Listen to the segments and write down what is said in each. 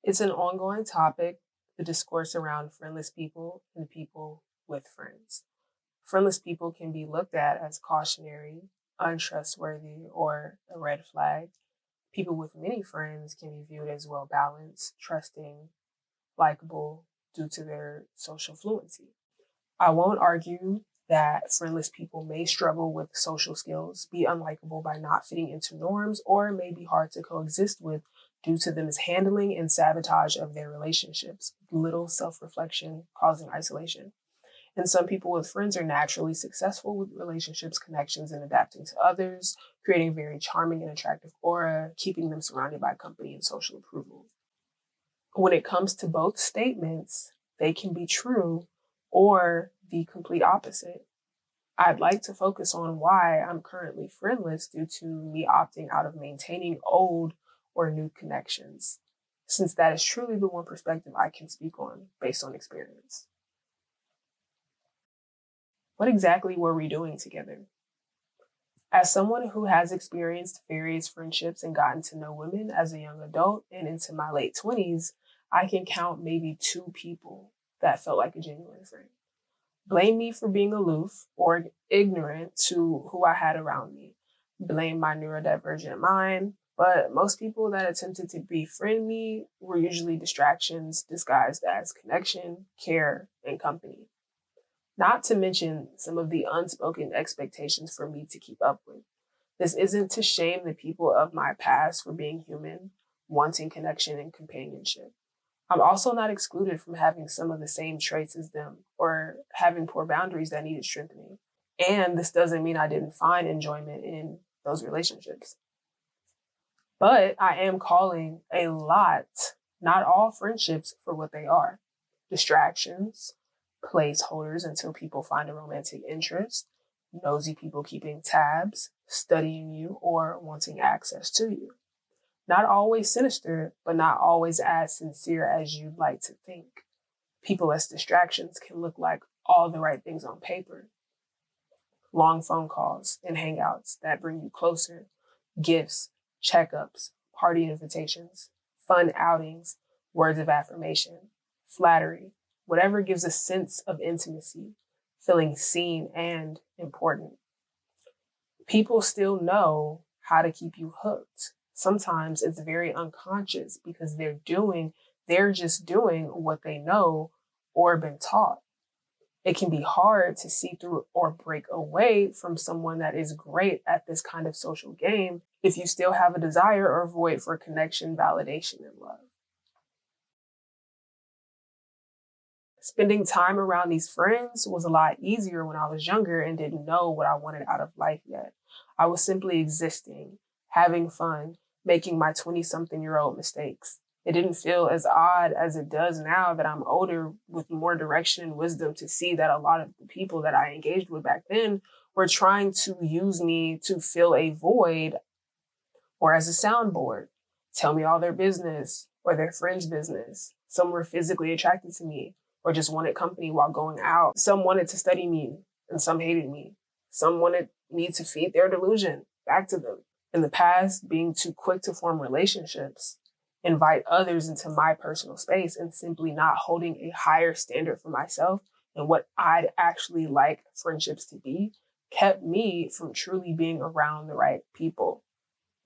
It's an ongoing topic, the discourse around friendless people and people with friends. Friendless people can be looked at as cautionary, untrustworthy, or a red flag. People with many friends can be viewed as well balanced, trusting, likable due to their social fluency. I won't argue that friendless people may struggle with social skills, be unlikable by not fitting into norms, or may be hard to coexist with due to the mishandling and sabotage of their relationships, little self reflection causing isolation. And some people with friends are naturally successful with relationships, connections, and adapting to others, creating a very charming and attractive aura, keeping them surrounded by company and social approval. When it comes to both statements, they can be true or the complete opposite. I'd like to focus on why I'm currently friendless due to me opting out of maintaining old or new connections, since that is truly the one perspective I can speak on based on experience. What exactly were we doing together? As someone who has experienced various friendships and gotten to know women as a young adult and into my late 20s, I can count maybe two people that felt like a genuine friend. Blame me for being aloof or ignorant to who I had around me. Blame my neurodivergent mind. But most people that attempted to befriend me were usually distractions disguised as connection, care, and company. Not to mention some of the unspoken expectations for me to keep up with. This isn't to shame the people of my past for being human, wanting connection and companionship. I'm also not excluded from having some of the same traits as them or having poor boundaries that needed strengthening. And this doesn't mean I didn't find enjoyment in those relationships. But I am calling a lot, not all friendships for what they are: distractions, placeholders until people find a romantic interest, nosy people keeping tabs, studying you, or wanting access to you. Not always sinister, but not always as sincere as you'd like to think. People as distractions can look like all the right things on paper. Long phone calls and hangouts that bring you closer, gifts, checkups, party invitations, fun outings, words of affirmation, flattery, whatever gives a sense of intimacy, feeling seen and important. People still know how to keep you hooked. Sometimes it's very unconscious because they're just doing what they know or been taught. It can be hard to see through or break away from someone that is great at this kind of social game if you still have a desire or void for connection, validation, and love. Spending time around these friends was a lot easier when I was younger and didn't know what I wanted out of life yet. I was simply existing, having fun, making my 20-something-year-old mistakes. It didn't feel as odd as it does now that I'm older with more direction and wisdom to see that a lot of the people that I engaged with back then were trying to use me to fill a void or as a soundboard, tell me all their business or their friends' business. Some were physically attracted to me or just wanted company while going out. Some wanted to study me and some hated me. Some wanted me to feed their delusion back to them. In the past, being too quick to form relationships, invite others into my personal space, and simply not holding a higher standard for myself and what I'd actually like friendships to be kept me from truly being around the right people,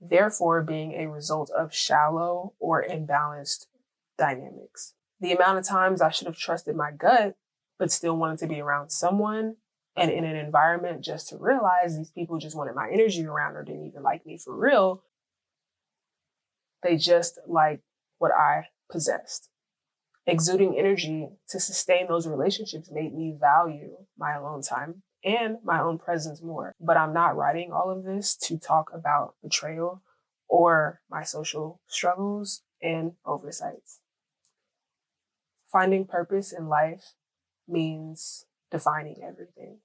therefore being a result of shallow or imbalanced dynamics. The amount of times I should have trusted my gut, but still wanted to be around someone and in an environment just to realize these people just wanted my energy around or didn't even like me for real. They just liked what I possessed. Exuding energy to sustain those relationships made me value my alone time and my own presence more. But I'm not writing all of this to talk about betrayal or my social struggles and oversights. Finding purpose in life means defining everything.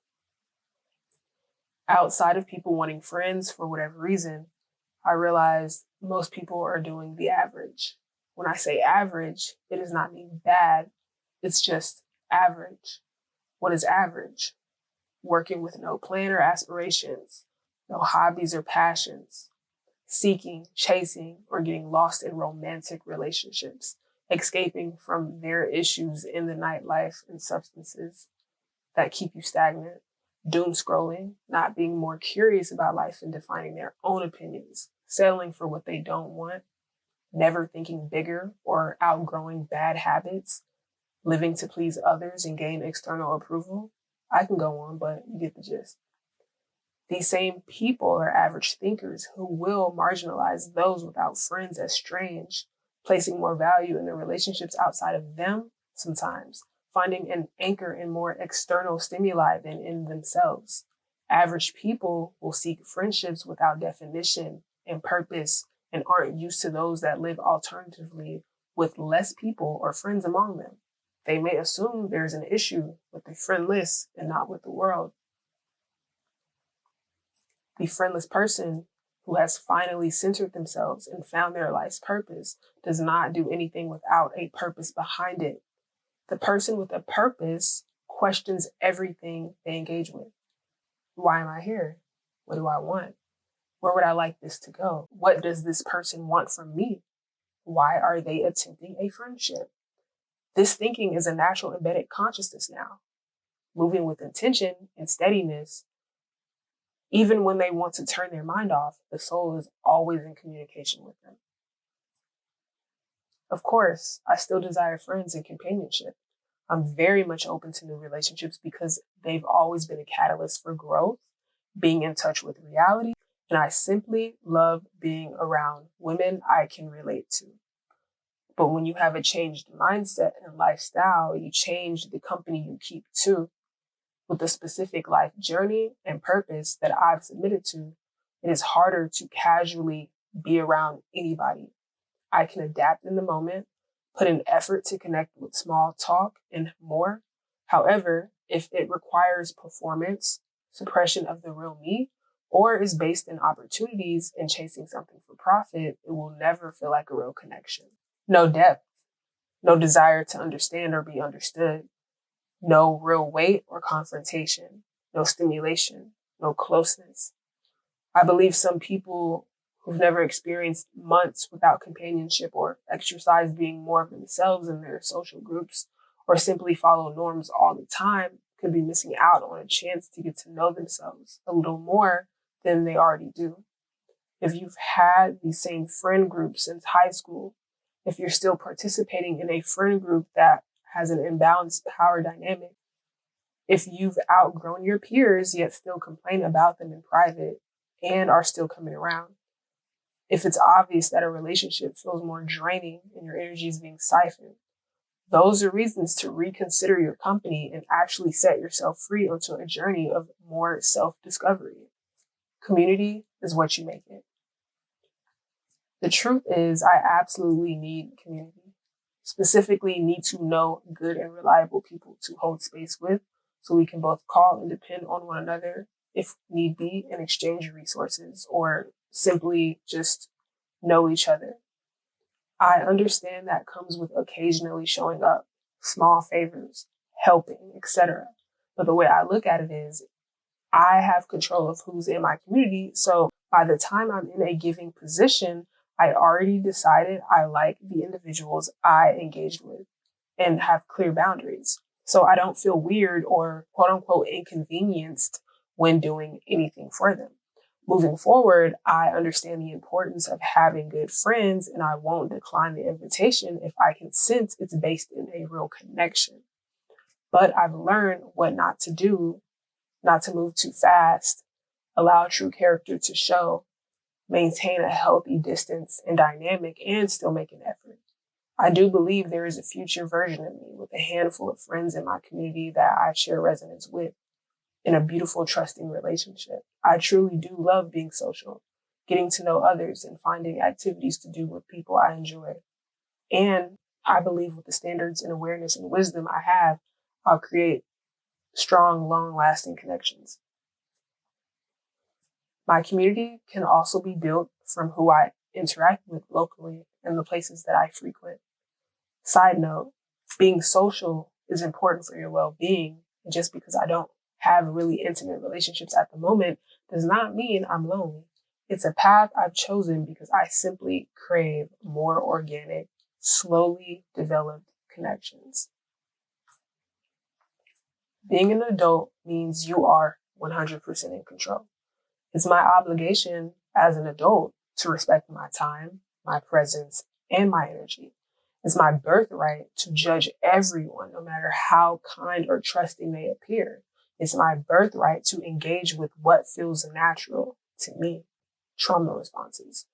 Outside of people wanting friends for whatever reason, I realized most people are doing the average. When I say average, it does not mean bad. It's just average. What is average? Working with no plan or aspirations, no hobbies or passions, seeking, chasing, or getting lost in romantic relationships, escaping from their issues in the nightlife and substances that keep you stagnant, doom scrolling, not being more curious about life and defining their own opinions, settling for what they don't want, never thinking bigger or outgrowing bad habits, living to please others and gain external approval. I can go on, but you get the gist. These same people are average thinkers who will marginalize those without friends as strange, placing more value in the relationships outside of them sometimes, finding an anchor in more external stimuli than in themselves. Average people will seek friendships without definition and purpose and aren't used to those that live alternatively with less people or friends among them. They may assume there's an issue with the friendless and not with the world. The friendless person who has finally centered themselves and found their life's purpose does not do anything without a purpose behind it. The person with a purpose questions everything they engage with. Why am I here? What do I want? Where would I like this to go? What does this person want from me? Why are they attempting a friendship? This thinking is a natural embedded consciousness now, moving with intention and steadiness. Even when they want to turn their mind off, the soul is always in communication with them. Of course, I still desire friends and companionship. I'm very much open to new relationships because they've always been a catalyst for growth, being in touch with reality, and I simply love being around women I can relate to. But when you have a changed mindset and lifestyle, you change the company you keep too. With the specific life journey and purpose that I've submitted to, it is harder to casually be around anybody. I can adapt in the moment, put in effort to connect with small talk and more. However, if it requires performance, suppression of the real me, or is based in opportunities and chasing something for profit, it will never feel like a real connection. No depth, no desire to understand or be understood. No real weight or confrontation, no stimulation, no closeness. I believe some people who've never experienced months without companionship or exercise being more of themselves in their social groups or simply follow norms all the time could be missing out on a chance to get to know themselves a little more than they already do. If you've had the same friend group since high school, if you're still participating in a friend group that has an imbalanced power dynamic, if you've outgrown your peers yet still complain about them in private and are still coming around, if it's obvious that a relationship feels more draining and your energy is being siphoned, those are reasons to reconsider your company and actually set yourself free onto a journey of more self-discovery. Community is what you make it. The truth is, I absolutely need community. Specifically, need to know good and reliable people to hold space with so we can both call and depend on one another if need be and exchange resources or simply just know each other. I understand that comes with occasionally showing up, small favors, helping, etc. But the way I look at it is I have control of who's in my community. So by the time I'm in a giving position, I already decided I like the individuals I engaged with and have clear boundaries. So I don't feel weird or quote unquote inconvenienced when doing anything for them. Moving forward, I understand the importance of having good friends and I won't decline the invitation if I can sense it's based in a real connection. But I've learned what not to do, not to move too fast, allow true character to show, maintain a healthy distance and dynamic, and still make an effort. I do believe there is a future version of me with a handful of friends in my community that I share resonance with in a beautiful, trusting relationship. I truly do love being social, getting to know others and finding activities to do with people I enjoy. And I believe with the standards and awareness and wisdom I have, I'll create strong, long-lasting connections. My community can also be built from who I interact with locally and the places that I frequent. Side note, being social is important for your well-being. And just because I don't have really intimate relationships at the moment does not mean I'm lonely. It's a path I've chosen because I simply crave more organic, slowly developed connections. Being an adult means you are 100% in control. It's my obligation as an adult to respect my time, my presence, and my energy. It's my birthright to judge everyone, no matter how kind or trusting they appear. It's my birthright to engage with what feels natural to me, trauma responses.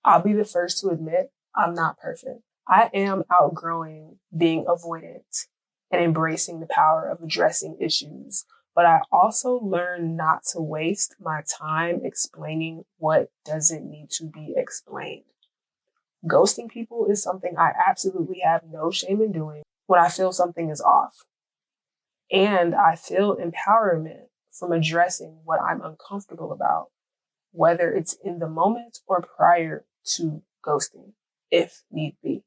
I'll be the first to admit I'm not perfect. I am outgrowing being avoidant and embracing the power of addressing issues. But I also learned not to waste my time explaining what doesn't need to be explained. Ghosting people is something I absolutely have no shame in doing when I feel something is off. And I feel empowerment from addressing what I'm uncomfortable about, whether it's in the moment or prior to ghosting, if need be.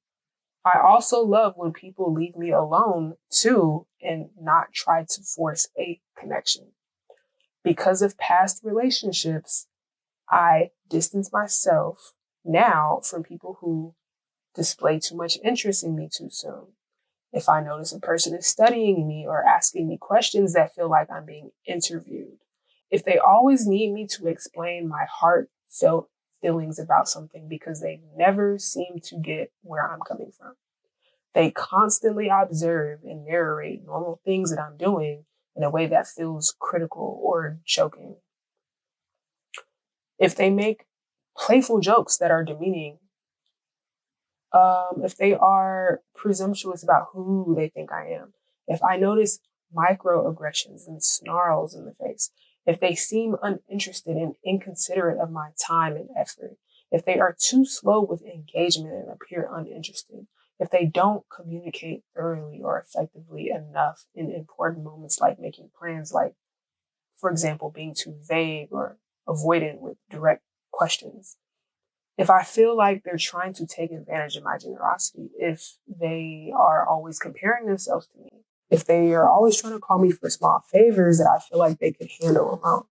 I also love when people leave me alone too and not try to force a connection. Because of past relationships, I distance myself now from people who display too much interest in me too soon. If I notice a person is studying me or asking me questions that feel like I'm being interviewed, if they always need me to explain my heartfelt feelings about something because they never seem to get where I'm coming from. They constantly observe and narrate normal things that I'm doing in a way that feels critical or choking. If they make playful jokes that are demeaning, if they are presumptuous about who they think I am, if I notice microaggressions and snarls in the face, if they seem uninterested and inconsiderate of my time and effort, if they are too slow with engagement and appear uninterested, if they don't communicate thoroughly or effectively enough in important moments like making plans, like, for example, being too vague or avoidant with direct questions. If I feel like they're trying to take advantage of my generosity, if they are always comparing themselves to me, if they are always trying to call me for small favors that I feel like they could handle alone,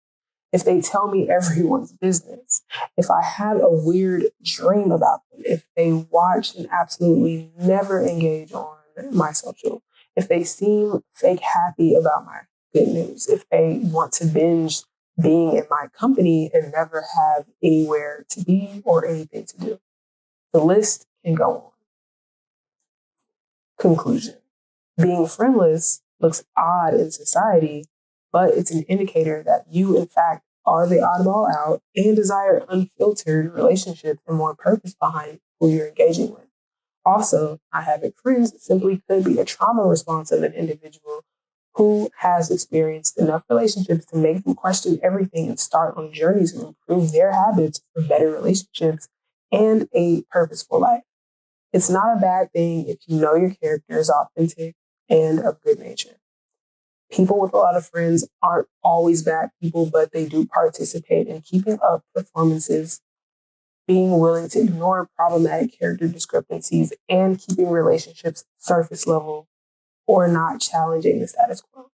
if they tell me everyone's business, if I have a weird dream about them, if they watch and absolutely never engage on my social, if they seem fake happy about my good news, if they want to binge being in my company and never have anywhere to be or anything to do. The list can go on. Conclusion. Being friendless looks odd in society, but it's an indicator that you, in fact, are the oddball out and desire unfiltered relationships and more purpose behind who you're engaging with. Also, I having friends simply could be a trauma response of an individual who has experienced enough relationships to make them question everything and start on journeys to improve their habits for better relationships and a purposeful life. It's not a bad thing if you know your character is authentic and of good nature. People with a lot of friends aren't always bad people, but they do participate in keeping up performances, being willing to ignore problematic character discrepancies, and keeping relationships surface level or not challenging the status quo.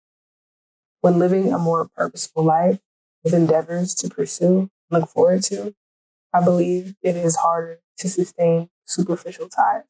When living a more purposeful life with endeavors to pursue, look forward to, I believe it is harder to sustain superficial ties.